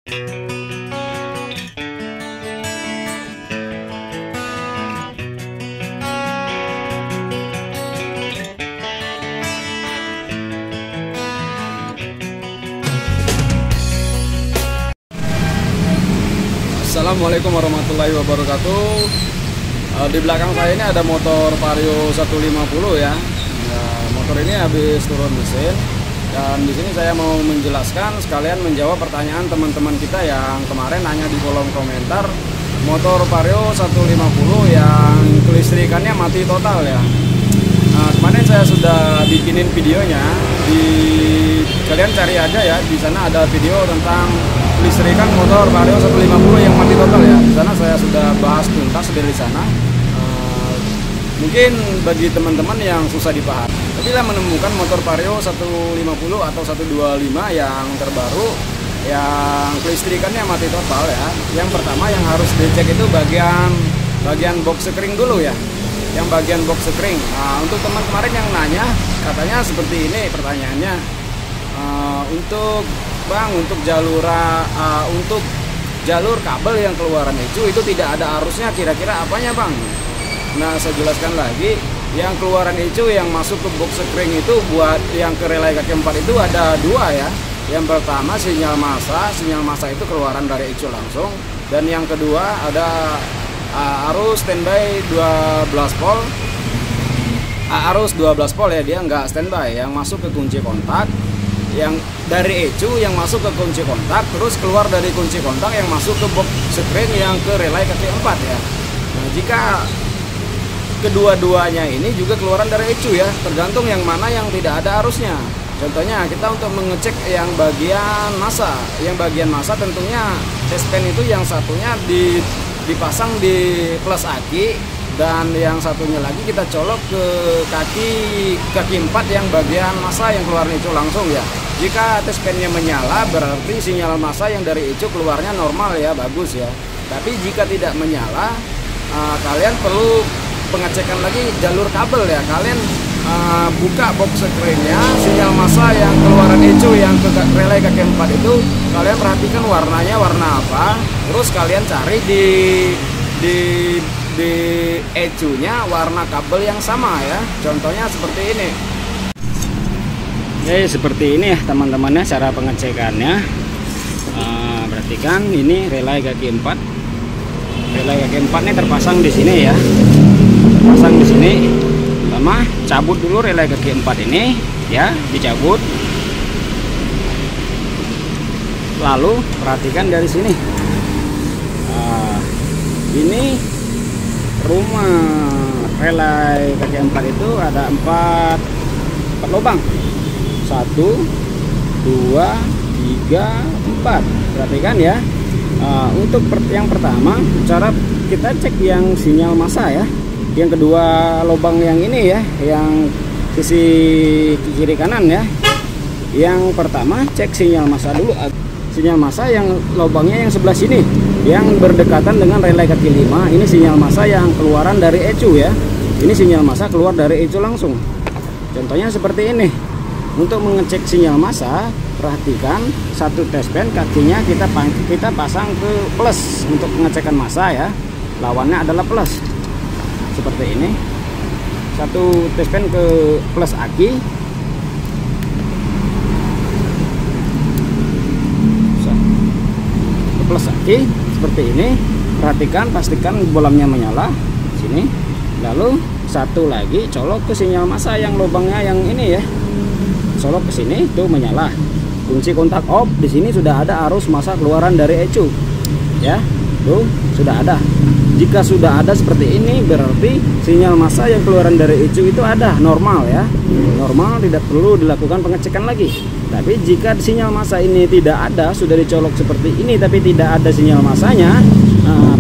Assalamualaikum warahmatullahi wabarakatuh. Di belakang saya ini ada motor Vario 150 ya. Motor ini habis turun mesin, dan di sini saya mau menjelaskan sekalian menjawab pertanyaan teman-teman kita yang kemarin nanya di kolom komentar motor Vario 150 yang kelistrikannya mati total ya. Kemarin saya sudah bikinin videonya, kalian cari aja ya, di sana ada video tentang kelistrikan motor Vario 150 yang mati total ya. Di sana saya sudah bahas tuntas dari sana. Mungkin bagi teman-teman yang susah dipahami, bila menemukan motor Vario 150 atau 125 yang terbaru yang kelistrikannya mati total ya, yang pertama yang harus dicek itu bagian box spring dulu ya. Yang bagian box spring. Untuk teman kemarin yang nanya, katanya seperti ini pertanyaannya, untuk jalur kabel yang keluaran itu tidak ada arusnya, kira-kira apanya bang? Nah, saya jelaskan lagi, yang keluaran ECU yang masuk ke box spring itu buat yang ke relay kaki 4 itu ada dua ya. Yang pertama sinyal massa itu keluaran dari ECU langsung, dan yang kedua ada arus standby 12 volt. Arus 12 volt ya, dia nggak standby, yang masuk ke kunci kontak, yang dari ECU yang masuk ke kunci kontak, terus keluar dari kunci kontak yang masuk ke box spring yang ke relay kaki 4 ya. Nah, jika kedua-duanya ini juga keluaran dari ECU ya, tergantung yang mana yang tidak ada arusnya. Contohnya kita untuk mengecek yang bagian massa, tentunya tespen itu yang satunya dipasang di plus aki, dan yang satunya lagi kita colok ke kaki 4 yang bagian massa yang keluar ECU langsung ya. Jika tespennya menyala, berarti sinyal massa yang dari ECU keluarnya normal ya, bagus ya. Tapi jika tidak menyala, kalian perlu pengecekan lagi jalur kabel ya. Kalian buka box springnya, sinyal massa yang keluaran ECU yang ke relay kaki 4 itu kalian perhatikan warnanya warna apa, terus kalian cari di ECU nya warna kabel yang sama ya. Contohnya seperti ini. Oke, seperti ini ya teman-temannya cara pengecekannya. Perhatikan ini relay kaki 4. Relay kaki 4 ini terpasang di sini ya. Pasang di sini. Pertama cabut dulu relay kaki 4 ini ya, dicabut. Lalu perhatikan dari sini. Ini rumah relay kaki 4 itu ada 4 lubang. 1 2 3 4. Perhatikan ya. Untuk yang pertama cara kita cek yang sinyal massa ya. Yang kedua lubang yang ini ya, yang sisi kiri kanan ya. Yang pertama cek sinyal massa dulu. Sinyal massa yang lubangnya yang sebelah sini, yang berdekatan dengan relay kaki 5. Ini sinyal massa yang keluaran dari ECU ya. Ini sinyal massa keluar dari ECU langsung. Contohnya seperti ini. Untuk mengecek sinyal massa, perhatikan satu tespen kakinya kita pasang ke plus untuk pengecekan massa ya. Lawannya adalah plus. Seperti ini. Satu tespen ke plus aki. Ke plus aki seperti ini. Perhatikan, pastikan bolamnya menyala sini. Lalu satu lagi colok ke sinyal massa yang lubangnya yang ini ya. Colok ke sini itu menyala. Kunci kontak off, di sini sudah ada arus massa keluaran dari ECU. Ya, tuh sudah ada. Jika sudah ada seperti ini, berarti sinyal massa yang keluaran dari ECU itu ada, normal ya. Normal, tidak perlu dilakukan pengecekan lagi. Tapi jika sinyal massa ini tidak ada, sudah dicolok seperti ini tapi tidak ada sinyal massanya,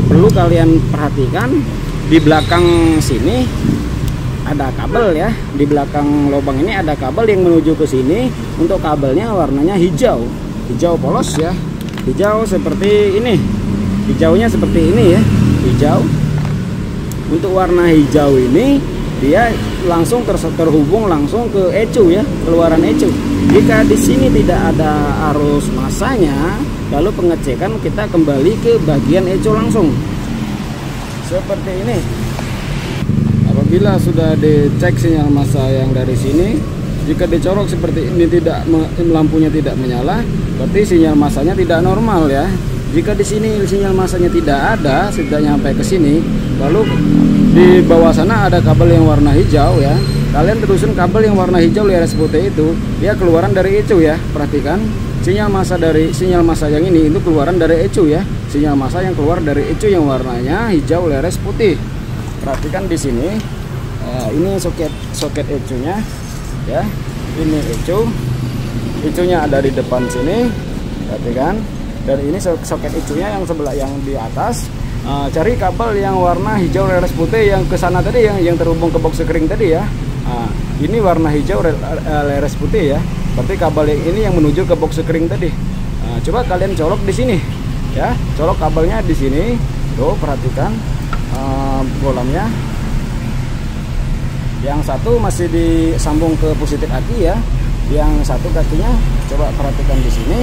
perlu kalian perhatikan di belakang sini ada kabel ya. Di belakang lubang ini ada kabel yang menuju ke sini. Untuk kabelnya warnanya hijau polos ya, hijau seperti ini. Hijaunya seperti ini ya, hijau. Untuk warna hijau ini dia langsung terhubung langsung ke ECU ya, keluaran ECU. Jika di sini tidak ada arus massanya, Lalu pengecekan kita kembali ke bagian eco langsung seperti ini. Apabila sudah dicek sinyal massa yang dari sini, jika dicolok seperti ini lampunya tidak menyala, berarti sinyal massanya tidak normal ya. Jika di sini sinyal massanya tidak ada, sudah nyampe ke sini, lalu di bawah sana ada kabel yang warna hijau ya. Kalian terusin kabel yang warna hijau LRS putih itu, dia keluaran dari ECU ya. Perhatikan sinyal massa yang ini itu keluaran dari ECU ya. Sinyal massa yang keluar dari ECU yang warnanya hijau LRS putih. Perhatikan di sini, ini soket ECU-nya ya. Ini ECU-nya ada di depan sini. Perhatikan. Dan ini soket ECU-nya yang sebelah yang di atas. Cari kabel yang warna hijau LRS putih yang ke sana tadi, yang terhubung ke box sekring tadi ya. Ini warna hijau LRS putih ya. Berarti kabel yang ini yang menuju ke box sekring tadi. Coba kalian colok di sini ya. Colok kabelnya di sini. Tuh, perhatikan bolamnya. Yang satu masih disambung ke positif aki ya. Yang satu kakinya coba perhatikan di sini.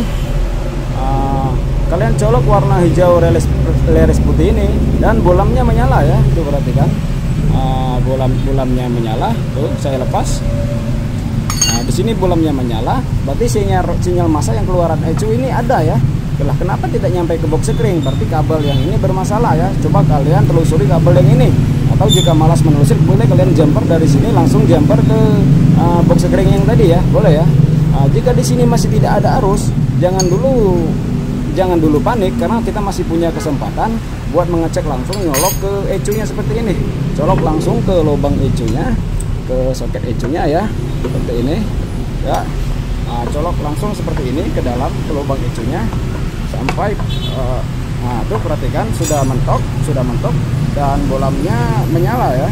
Kalian colok warna hijau LRS putih ini dan bolamnya menyala ya. Tuh perhatikan, bolamnya menyala. Tuh saya lepas. Di sini bolamnya menyala, berarti sinyal massa yang keluaran ECU ini ada ya. Lah kenapa tidak nyampe ke box sekring? Berarti kabel yang ini bermasalah ya. Coba kalian telusuri kabel yang ini. Atau jika malas menelusuri, boleh kalian jumper dari sini langsung jumper ke box sekring yang tadi ya. Boleh ya. Jika di sini masih tidak ada arus, jangan dulu panik, karena kita masih punya kesempatan buat mengecek langsung, nyolok ke ECU-nya seperti ini. Colok langsung ke lubang ECU-nya, ke soket ECU-nya ya, seperti ini ya. Colok langsung seperti ini ke dalam, ke lubang ECU-nya sampai tuh perhatikan sudah mentok dan bolamnya menyala ya,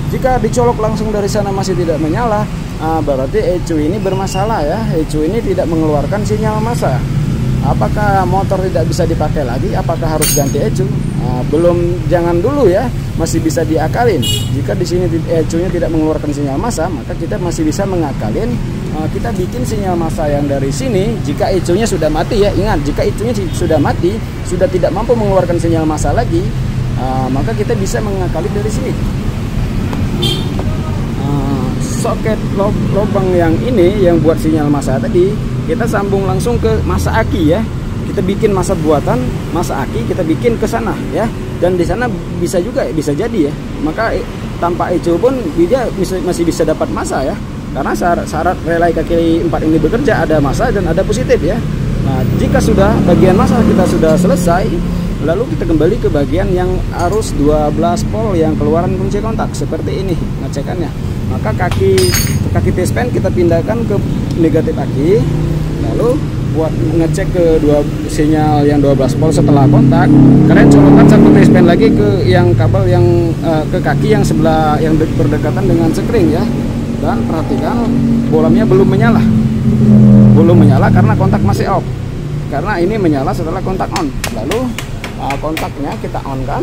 Jika dicolok langsung dari sana masih tidak menyala, berarti ECU ini bermasalah ya. ECU ini tidak mengeluarkan sinyal massa. Apakah motor tidak bisa dipakai lagi? Apakah harus ganti ECU? Jangan dulu ya, masih bisa diakalin. Jika di sini ECU-nya tidak mengeluarkan sinyal massa, maka kita masih bisa mengakalin. Kita bikin sinyal massa yang dari sini. Jika ECU-nya sudah mati ya, ingat, jika ECU-nya sudah mati, sudah tidak mampu mengeluarkan sinyal massa lagi, maka kita bisa mengakalin dari sini. Soket lubang yang ini yang buat sinyal massa tadi, kita sambung langsung ke massa aki ya. Kita bikin massa buatan, massa aki kita bikin ke sana ya. Dan di sana bisa jadi ya. Maka tanpa ECU pun dia masih bisa dapat massa ya. Karena syarat relay kaki 4 ini bekerja, ada massa dan ada positif ya. Nah, jika sudah bagian massa kita sudah selesai, lalu kita kembali ke bagian yang arus 12 volt yang keluaran kunci kontak seperti ini ngecekannya. Maka kaki T-span kita pindahkan ke negatif aki. Lalu buat ngecek ke sinyal yang 12 volt setelah kontak, kalian colokkan satu T-span lagi ke yang kabel yang ke kaki yang sebelah yang berdekatan dengan sekring ya. Dan perhatikan bolamnya belum menyala karena kontak masih off. Karena ini menyala setelah kontak on. Lalu kontaknya kita on kan,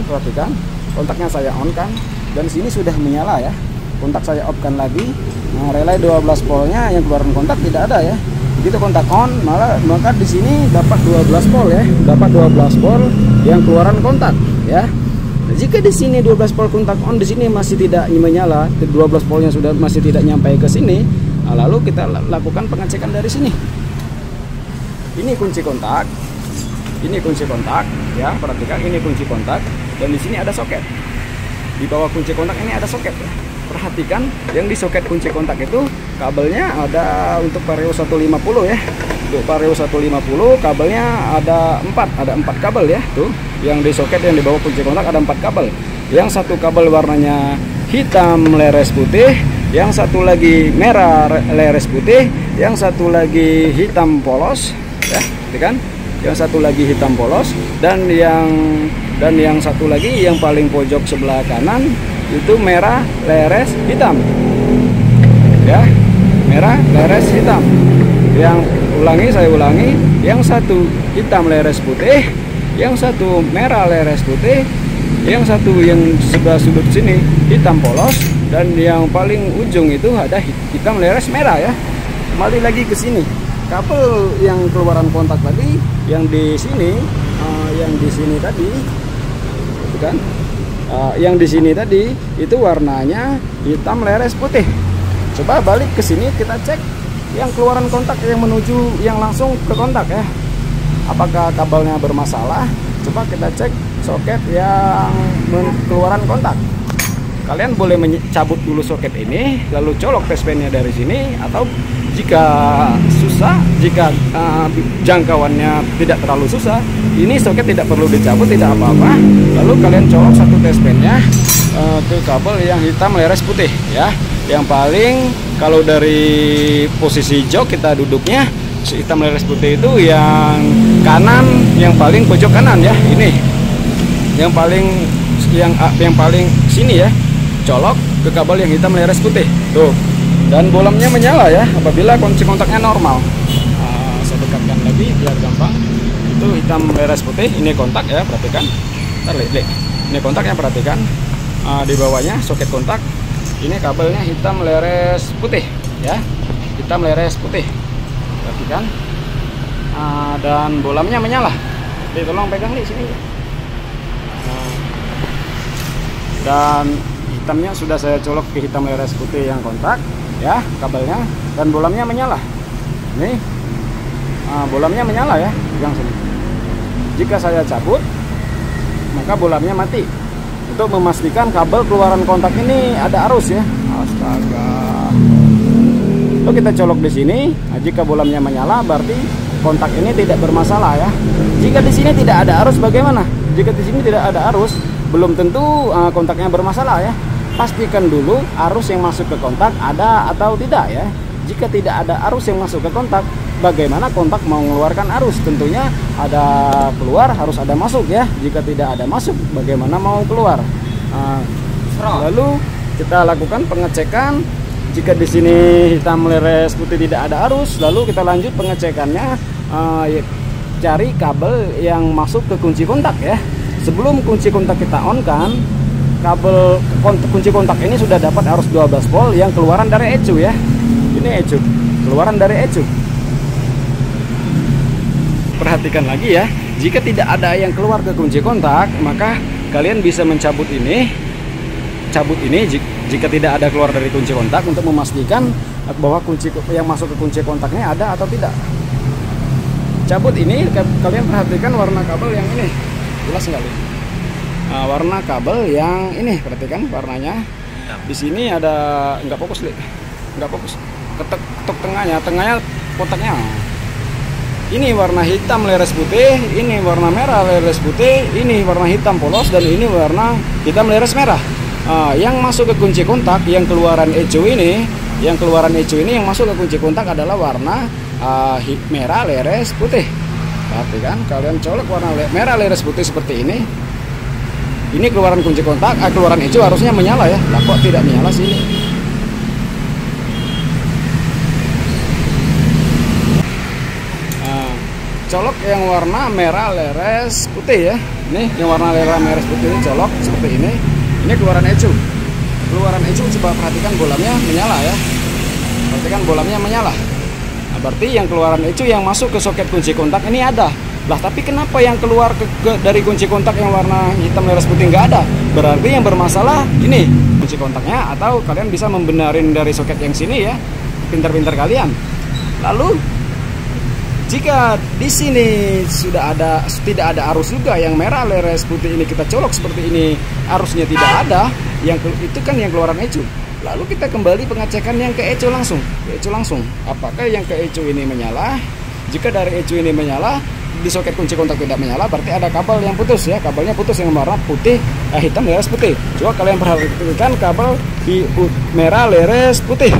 perhatikan kontaknya saya on kan, dan sini sudah menyala ya. Kontak saya off kan lagi. Relay 12 voltnya yang keluaran kontak tidak ada ya. Begitu kontak on, maka di sini dapat 12 volt ya, dapat 12 volt yang keluaran kontak ya. Jika di sini 12 volt kontak on, di sini masih tidak menyala, 12 voltnya sudah masih tidak nyampe ke sini, lalu kita lakukan pengecekan dari sini. Ini kunci kontak ya, perhatikan ini kunci kontak, dan di sini ada soket. Di bawah kunci kontak ini ada soket ya. Perhatikan yang di soket kunci kontak itu kabelnya ada untuk Vario 150 ya. Untuk Vario 150 kabelnya ada 4 kabel ya. Tuh, yang di soket yang di bawah kunci kontak ada 4 kabel. Yang satu kabel warnanya hitam LRS putih, yang satu lagi merah LRS putih, yang satu lagi hitam polos ya, kan? Yang satu lagi hitam polos, dan yang satu lagi yang paling pojok sebelah kanan itu merah LRS hitam ya, merah LRS hitam. Saya ulangi, yang satu hitam LRS putih, yang satu merah LRS putih, yang satu yang sebelah sudut sini hitam polos, dan yang paling ujung itu ada hitam LRS merah ya. Kembali lagi ke sini, kabel yang keluaran kontak tadi yang di sini, tadi, itu kan, yang di sini tadi itu warnanya hitam leres putih. Coba balik ke sini kita cek yang keluaran kontak yang menuju yang langsung ke kontak ya. Apakah kabelnya bermasalah? Coba kita cek soket yang keluaran kontak. Kalian boleh mencabut dulu soket ini, lalu colok tespennya dari sini, atau jika susah, jika jangkauannya tidak terlalu susah, ini soket tidak perlu dicabut, tidak apa-apa. Lalu kalian colok satu tespennya ke kabel yang hitam leres putih ya. Yang paling kalau dari posisi jok kita duduknya, hitam leres putih itu yang kanan, yang paling pojok kanan ya. Ini yang paling sini ya. Colok ke kabel yang hitam leres putih tuh, dan bolamnya menyala ya apabila kunci kontaknya normal. Saya dekatkan lagi biar gampang. Itu hitam leres putih, ini kontak ya, perhatikan. Ini kontaknya, perhatikan. Di bawahnya soket kontak, ini kabelnya hitam leres putih ya, hitam leres putih, perhatikan. Dan bolamnya menyala. Tolong pegang di sini. Dan hitamnya sudah saya colok ke hitam leres putih yang kontak ya, kabelnya, dan bolamnya menyala. Nih, bolamnya menyala ya, yang sini. Jika saya cabut, maka bolamnya mati. Untuk memastikan kabel keluaran kontak ini ada arus ya. Astaga. Lalu kita colok di sini. Nah, jika bolamnya menyala, berarti kontak ini tidak bermasalah ya. Jika di sini tidak ada arus, bagaimana? Jika di sini tidak ada arus, belum tentu kontaknya bermasalah ya. Pastikan dulu arus yang masuk ke kontak ada atau tidak ya. Jika tidak ada arus yang masuk ke kontak, bagaimana kontak mau mengeluarkan arus? Tentunya ada keluar, harus ada masuk ya. Jika tidak ada masuk, bagaimana mau keluar? Lalu kita lakukan pengecekan. Jika di sini hitam leres putih tidak ada arus, lalu kita lanjut pengecekannya. Cari kabel yang masuk ke kunci kontak ya. Sebelum kunci kontak kita on kan, kabel kunci kontak ini sudah dapat arus 12 volt yang keluaran dari ECU ya. Ini ECU, keluaran dari ECU. Perhatikan lagi ya, jika tidak ada yang keluar ke kunci kontak, maka kalian bisa mencabut ini. Cabut ini jika tidak ada keluar dari kunci kontak untuk memastikan bahwa kunci yang masuk ke kunci kontaknya ada atau tidak. Cabut ini, kalian perhatikan warna kabel yang ini. Jelas nggak? Warna kabel yang ini, perhatikan warnanya. Di sini ada, nggak fokus, nggak fokus. Ketuk tengahnya kotaknya. Ini warna hitam leres putih, ini warna merah leres putih, ini warna hitam polos, dan ini warna hitam leres merah. Yang masuk ke kunci kontak, yang keluaran ECU ini, yang masuk ke kunci kontak adalah warna merah leres putih. Perhatikan, kalian colok warna merah leres putih seperti ini. Ini keluaran kunci kontak, keluaran ECU harusnya menyala ya. Lah kok tidak menyala sih ini? Colok yang warna merah leres putih ya. Nih, yang warna merah putih ini colok seperti ini. Ini keluaran ECU. Keluaran ECU, coba perhatikan bolamnya menyala ya. Perhatikan bolamnya menyala. Nah, berarti yang keluaran ECU yang masuk ke soket kunci kontak ini ada. Lah, tapi kenapa yang keluar dari kunci kontak yang warna hitam leres putih nggak ada? Berarti yang bermasalah ini kunci kontaknya, atau kalian bisa membenarin dari soket yang sini ya. Pintar-pintar kalian. Lalu jika di sini tidak ada arus juga, yang merah leres putih ini kita colok seperti ini, arusnya tidak ada, yang itu kan yang keluaran ECU. Lalu kita kembali pengecekan yang ke ECU langsung. Apakah yang ke ECU ini menyala? Jika dari ECU ini menyala, di soket kunci kontak tidak menyala, berarti ada kabel yang putus ya. Kabelnya putus yang warna putih, hitam leres putih. Coba kalian perhatikan kabel merah leres putih.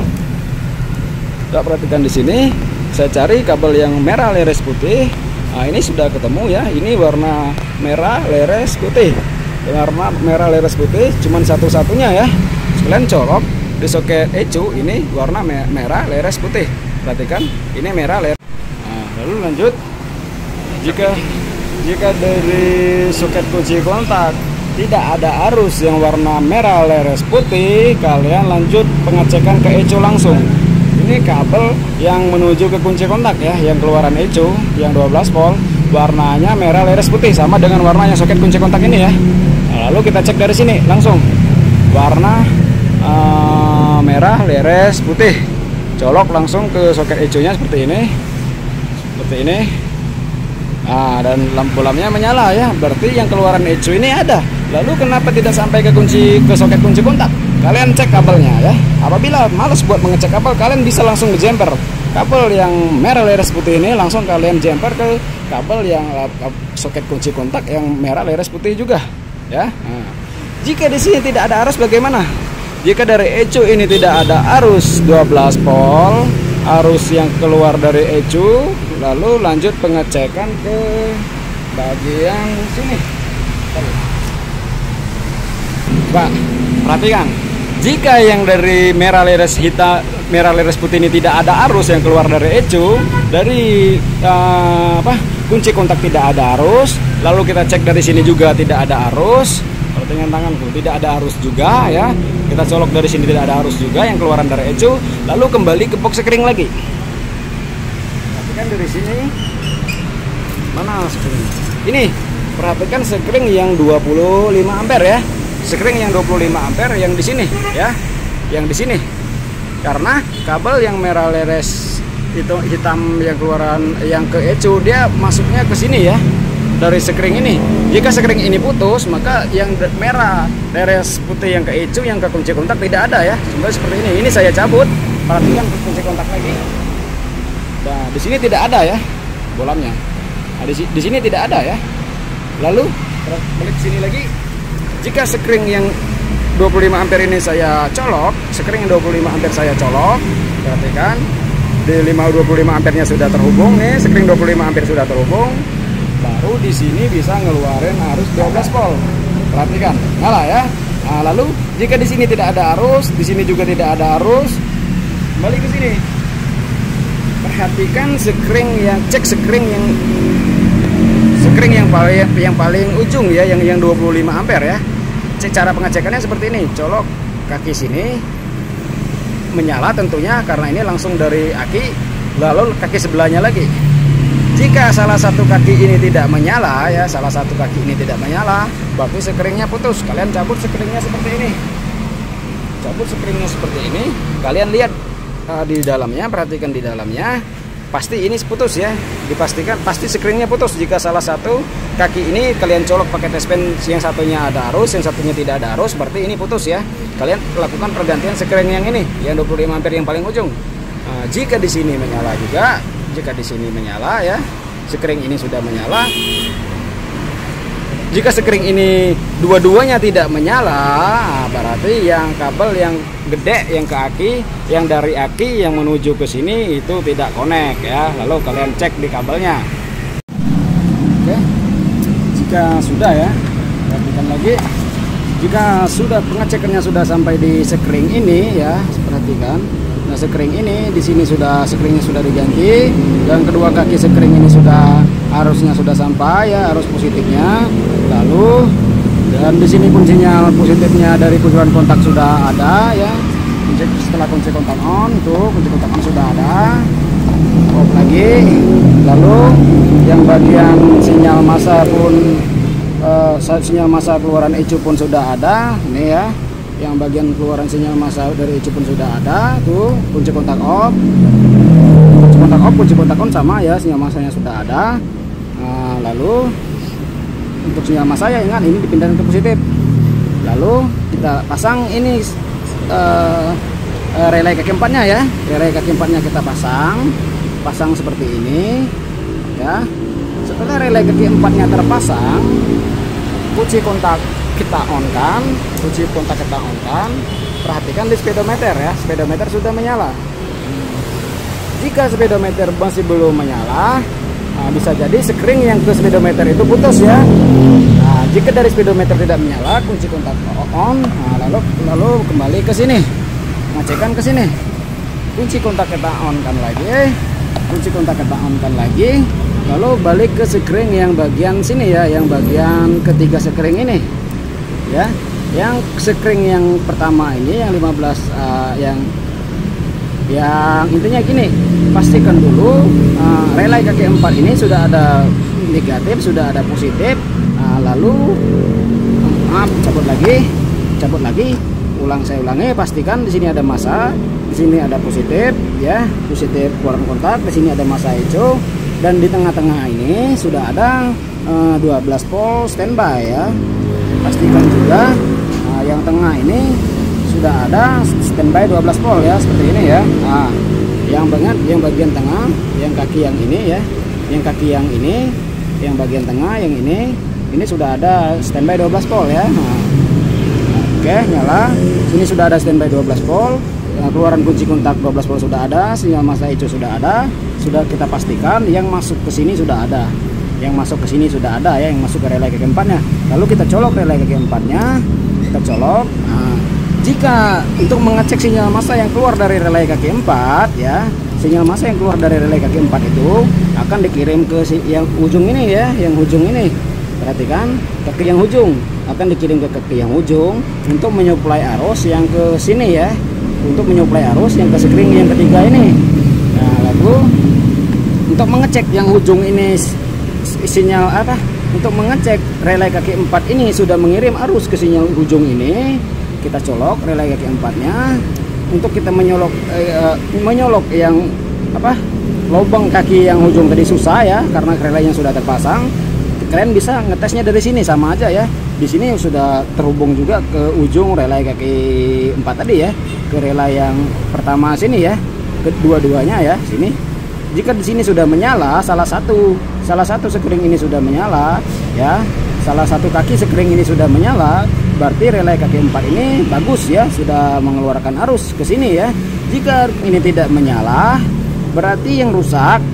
Coba perhatikan di sini. Saya cari kabel yang merah leres putih. Nah, ini sudah ketemu ya. Ini warna merah leres putih. Warna merah leres putih cuman satu-satunya ya. Kalian colok di soket ECU ini warna merah leres putih. Perhatikan, ini merah leres. Nah, lalu lanjut. Jika dari soket kunci kontak tidak ada arus yang warna merah leres putih, kalian lanjut pengecekan ke ECU langsung. Ini ini kabel yang menuju ke kunci kontak ya, yang keluaran ecu yang 12 volt, warnanya merah leres putih sama dengan warnanya soket kunci kontak ini ya. Lalu kita cek dari sini langsung warna merah leres putih, colok langsung ke soket ecunya seperti ini, dan lampu-lampunya menyala ya, berarti yang keluaran ecu ini ada. Lalu kenapa tidak sampai ke soket kunci kontak? Kalian cek kabelnya ya. Apabila males buat mengecek kabel, kalian bisa langsung ngejemper kabel yang merah leres putih ini, langsung kalian jemper ke kabel yang soket kunci kontak yang merah leres putih juga ya. Jika di sini tidak ada arus bagaimana? Jika dari ecu ini tidak ada arus 12 volt, arus yang keluar dari ecu, lalu lanjut pengecekan ke bagian sini. Pak, perhatikan. Jika yang dari merah leres putih ini tidak ada arus yang keluar dari ecu, dari kunci kontak tidak ada arus, lalu kita cek dari sini juga tidak ada arus. Perhatikan tanganku, tidak ada arus juga ya. Kita colok dari sini tidak ada arus juga yang keluaran dari ecu, lalu kembali ke box sekring lagi. Perhatikan dari sini. Mana sekring? Ini, perhatikan sekring yang 25 ampere ya. Sekring yang 25 ampere yang di sini ya. Yang di sini. Karena kabel yang merah leres itu hitam yang keluaran yang ke ecu, dia masuknya ke sini ya. Dari sekring ini. Jika sekring ini putus, maka yang merah leres putih yang ke ecu, yang ke kunci kontak tidak ada ya. Seperti ini. Ini saya cabut. Perhatikan kunci kontak lagi. Nah, di sini tidak ada ya bolamnya. Nah, di sini tidak ada ya. Lalu balik sini lagi. Jika sekring yang 25 ampere ini saya colok, sekring yang 25 ampere saya colok, perhatikan di 25 ampernya sudah terhubung nih, sekring 25 ampere sudah terhubung. Baru di sini bisa ngeluarin arus 12 volt. Perhatikan, nyala ya. Nah, lalu jika di sini tidak ada arus, di sini juga tidak ada arus, balik ke sini. Perhatikan sekring cek sekring yang paling ujung ya, yang 25 ampere ya. Cek cara pengecekannya seperti ini. Colok kaki sini menyala tentunya karena ini langsung dari aki, lalu kaki sebelahnya lagi. Jika salah satu kaki ini tidak menyala ya, berarti sekringnya putus. Kalian cabut sekringnya seperti ini. Kalian lihat di dalamnya, perhatikan di dalamnya. Pasti ini putus ya. Dipastikan pasti sekringnya putus. Jika salah satu kaki ini kalian colok pakai tespen, yang satunya ada arus, yang satunya tidak ada arus, berarti ini putus ya. Kalian lakukan pergantian sekring yang ini, yang 25 ampere yang paling ujung. Jika di sini menyala juga, ya, sekring ini sudah menyala. Jika sekring ini dua-duanya tidak menyala, berarti yang kabel yang gede yang ke aki, yang dari aki yang menuju ke sini itu tidak connect ya. Lalu kalian cek di kabelnya. Oke. Jika sudah ya, perhatikan lagi. Jika sudah pengecekannya sudah sampai di sekring ini ya, perhatikan. Nah, sekring ini di sini sekringnya sudah diganti, dan kedua kaki sekring ini arusnya sudah sampai ya, arus positifnya. Lalu dan di sini kuncinya positifnya dari kunci kontak sudah ada ya. Setelah kunci kontak on, tuh kunci kontak on sudah ada. Off lagi. Lalu yang bagian sinyal massa pun sinyal massa keluaran ecu pun sudah ada. Ini ya. Yang bagian keluaran sinyal massa dari ecu pun sudah ada. Tuh kunci kontak off. Kunci kontak on sama ya, sinyal massanya sudah ada. Nah, lalu untuk sinyal massa ya, ingat ini dipindahkan ke positif. Lalu kita pasang ini relay kaki empatnya ya. Relay kaki empatnya kita pasang seperti ini ya. Setelah relay kaki empatnya terpasang, kunci kontak kita on kan. Perhatikan di speedometer ya, speedometer sudah menyala. Jika speedometer masih belum menyala, bisa jadi sekring yang ke speedometer itu putus ya. Nah, jika dari speedometer tidak menyala, kunci kontak on, lalu kembali ke sini, ngecekan ke sini. Kunci kontak kita on kan lagi, lalu balik ke sekring yang bagian sini ya, yang bagian ketiga sekring ini ya. Yang sekring yang pertama ini yang 15 yang Yang intinya gini, pastikan dulu relay kaki 4 ini sudah ada negatif, sudah ada positif. Lalu cabut lagi, saya ulangi, pastikan di sini ada massa, di sini ada positif ya, positif keluaran kontak, di sini ada massa hijau, dan di tengah-tengah ini sudah ada 12 volt standby ya. Pastikan juga yang tengah ini sudah ada standby 12 volt ya, seperti ini ya. Yang bagian tengah, yang kaki yang ini ya, yang kaki yang ini, yang bagian tengah yang ini sudah ada standby 12 volt ya. Oke, nyala. Sini sudah ada standby 12 volt. Keluaran kunci kontak 12 volt sudah ada, sinyal massa hijau sudah ada. Sudah kita pastikan yang masuk ke sini sudah ada. Yang masuk ke sini sudah ada ya, yang masuk ke relay kaki 4-nya. Lalu kita colok relay kaki 4-nya. Kita colok. Jika untuk mengecek sinyal massa yang keluar dari relay kaki 4 ya, sinyal massa yang keluar dari relay kaki 4 itu akan dikirim ke yang ujung ini ya, yang ujung ini. Perhatikan, kaki yang ujung akan dikirim ke kaki yang ujung untuk menyuplai arus yang ke sini ya, untuk menyuplai arus yang ke sekring yang ketiga ini. Nah, lalu untuk mengecek yang ujung ini sinyal apa? Untuk mengecek relay kaki 4 ini sudah mengirim arus ke sinyal ujung ini, kita colok relay kaki 4-nya. Untuk kita menyolok yang apa? Lubang kaki yang ujung tadi susah ya, karena relaynya sudah terpasang. Kalian bisa ngetesnya dari sini, sama aja ya. Di sini sudah terhubung juga ke ujung relay kaki 4 tadi ya, ke relay yang pertama sini ya, kedua-duanya ya sini. Jika di sini sudah menyala, salah satu sekring ini sudah menyala ya, salah satu kaki sekring ini sudah menyala, berarti relay kaki 4 ini bagus ya, sudah mengeluarkan arus ke sini ya. Jika ini tidak menyala, berarti yang rusak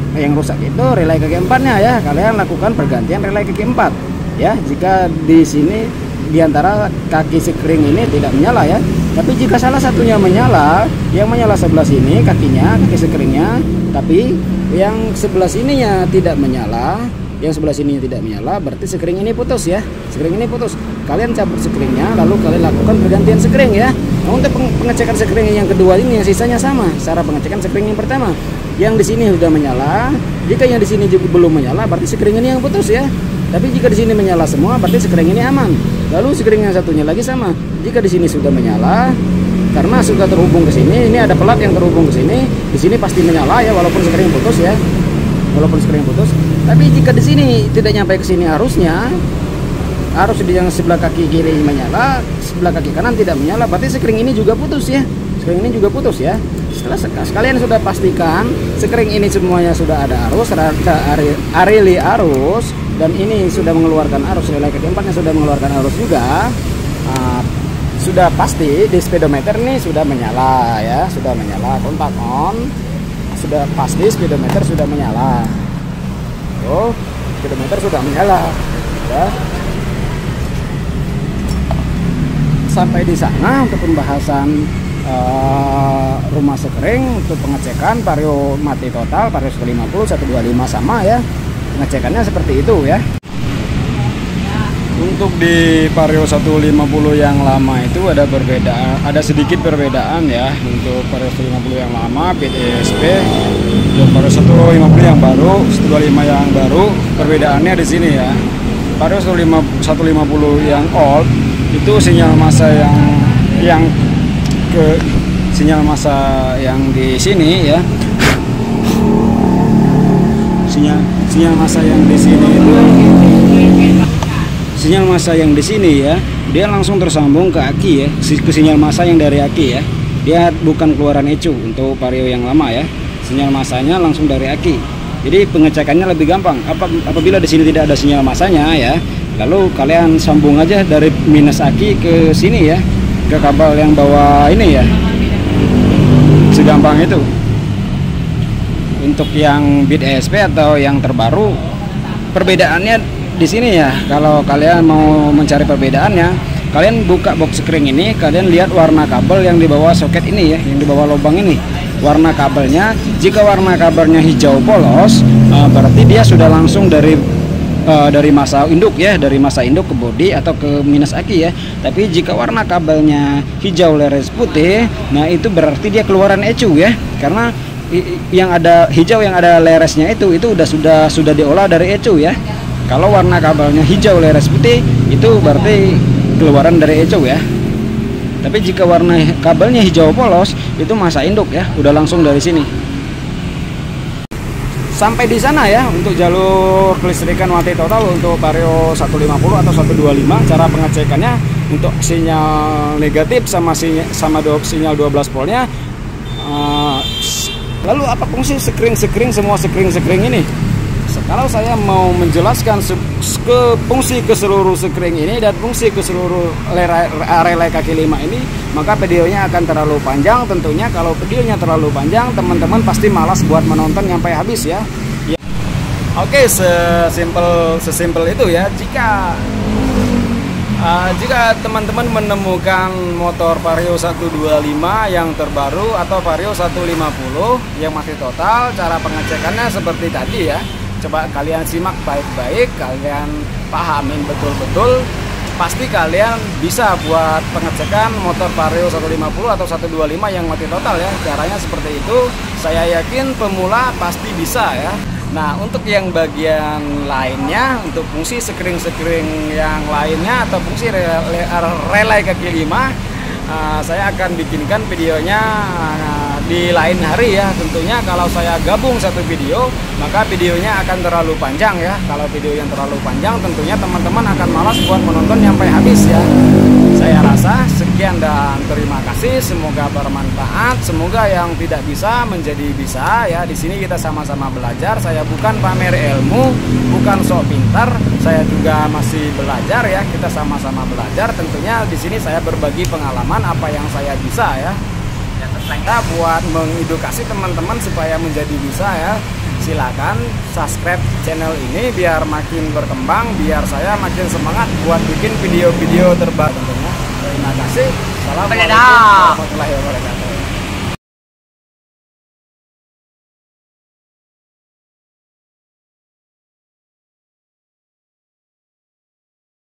itu relay kaki 4-nya ya. Kalian lakukan pergantian relay kaki 4 ya. Jika di sini diantara kaki sekring ini tidak menyala ya, tapi jika salah satunya menyala, yang menyala sebelah sini kakinya, kaki sekringnya, tapi yang sebelah sininya tidak menyala, yang sebelah sini tidak menyala, berarti sekring ini putus ya, sekring ini putus. Kalian cabut sekringnya, lalu kalian lakukan pergantian sekring ya. Nah, untuk pengecekan sekring yang kedua ini, yang sisanya sama cara pengecekan sekring yang pertama. Yang di sini sudah menyala, jika yang di sini juga belum menyala, berarti sekring ini yang putus ya. Tapi jika di sini menyala semua, berarti sekring ini aman. Lalu sekring yang satunya lagi sama, jika di sini sudah menyala, karena sudah terhubung ke sini, ini ada pelat yang terhubung ke sini, di sini pasti menyala ya, walaupun sekring putus ya, walaupun sekring putus. Tapi jika di sini tidak nyampe ke sini arusnya, arus di yang sebelah kaki kiri menyala, sebelah kaki kanan tidak menyala, berarti sekring ini juga putus ya, sekring ini juga putus ya. Setelah sekalian sudah pastikan sekring ini semuanya sudah ada arus, areli arus, dan ini sudah mengeluarkan arus, relay kaki 4-nya sudah mengeluarkan arus juga. Sudah pasti di speedometer ini sudah menyala ya, sudah menyala, kontak on, sudah pasti speedometer sudah menyala. Oh, speedometer sudah menyala ya. Sampai di sana untuk pembahasan rumah sekring. Untuk pengecekan vario mati total, vario 150, 125 sama ya, pengecekannya seperti itu ya. Untuk di vario 150 yang lama itu ada sedikit perbedaan ya. Untuk vario 150 yang lama PTSP, untuk vario 150 yang baru, 125 yang baru, perbedaannya di sini ya. Vario 150 yang old itu sinyal massa yang di sini ya, sinyal massa yang di sini itu, sinyal massa yang di sini ya, dia langsung tersambung ke aki ya, ke sinyal massa yang dari aki ya. Dia bukan keluaran ECU untuk vario yang lama ya, sinyal massanya langsung dari aki. Jadi pengecekannya lebih gampang. Apabila di sini tidak ada sinyal massanya ya, lalu kalian sambung aja dari minus aki ke sini ya, ke kabel yang bawah ini ya, segampang itu. Untuk yang bit ESP atau yang terbaru, perbedaannya di sini ya. Kalau kalian mau mencari perbedaannya, kalian buka box sekring ini, kalian lihat warna kabel yang di bawah soket ini ya, yang di bawah lubang ini, warna kabelnya. Jika warna kabelnya hijau polos, berarti dia sudah langsung dari massa induk ya, dari massa induk ke bodi atau ke minus aki ya. Tapi jika warna kabelnya hijau leres putih, nah itu berarti dia keluaran ECU ya. karena yang ada hijau yang ada leresnya itu sudah diolah dari ecu ya. Kalau warna kabelnya hijau leres putih itu berarti keluaran dari ecu ya. Tapi jika warna kabelnya hijau polos itu masa induk ya, udah langsung dari sini. Sampai di sana ya untuk jalur kelistrikan mati total untuk Vario 150 atau 125. Cara pengecekannya untuk sinyal negatif sama sinyal 12 voltnya. Lalu apa fungsi sekring semua sekring ini? Kalau saya mau menjelaskan fungsi ke seluruh sekring ini dan fungsi ke seluruh relay kaki 5 ini, maka videonya akan terlalu panjang. Tentunya kalau videonya terlalu panjang, teman-teman pasti malas buat menonton sampai habis ya. Oke, sesimpel itu ya. Jika teman-teman menemukan motor Vario 125 yang terbaru atau Vario 150 yang masih total, cara pengecekannya seperti tadi ya. Coba kalian simak baik-baik, kalian pahamin betul-betul, pasti kalian bisa buat pengecekan motor Vario 150 atau 125 yang mati total ya. Caranya seperti itu, saya yakin pemula pasti bisa ya. Nah, untuk yang bagian lainnya, untuk fungsi sekring yang lainnya atau fungsi relay kaki 5, saya akan bikinkan videonya di lain hari ya. Tentunya kalau saya gabung satu video, maka videonya akan terlalu panjang ya. Kalau video yang terlalu panjang, tentunya teman-teman akan malas buat menonton sampai habis ya. Saya rasa sekian dan terima kasih, semoga bermanfaat, semoga yang tidak bisa menjadi bisa ya. Di sini kita sama-sama belajar. Saya bukan pamer ilmu, bukan sok pintar, saya juga masih belajar ya. Kita sama-sama belajar. Tentunya di sini saya berbagi pengalaman apa yang saya bisa ya. Kita buat mengedukasi teman-teman supaya menjadi bisa ya. Silakan subscribe channel ini biar makin berkembang, biar saya makin semangat buat bikin video-video terbaru tentunya. Terima kasih. Assalamualaikum warahmatullahi wabarakatuh.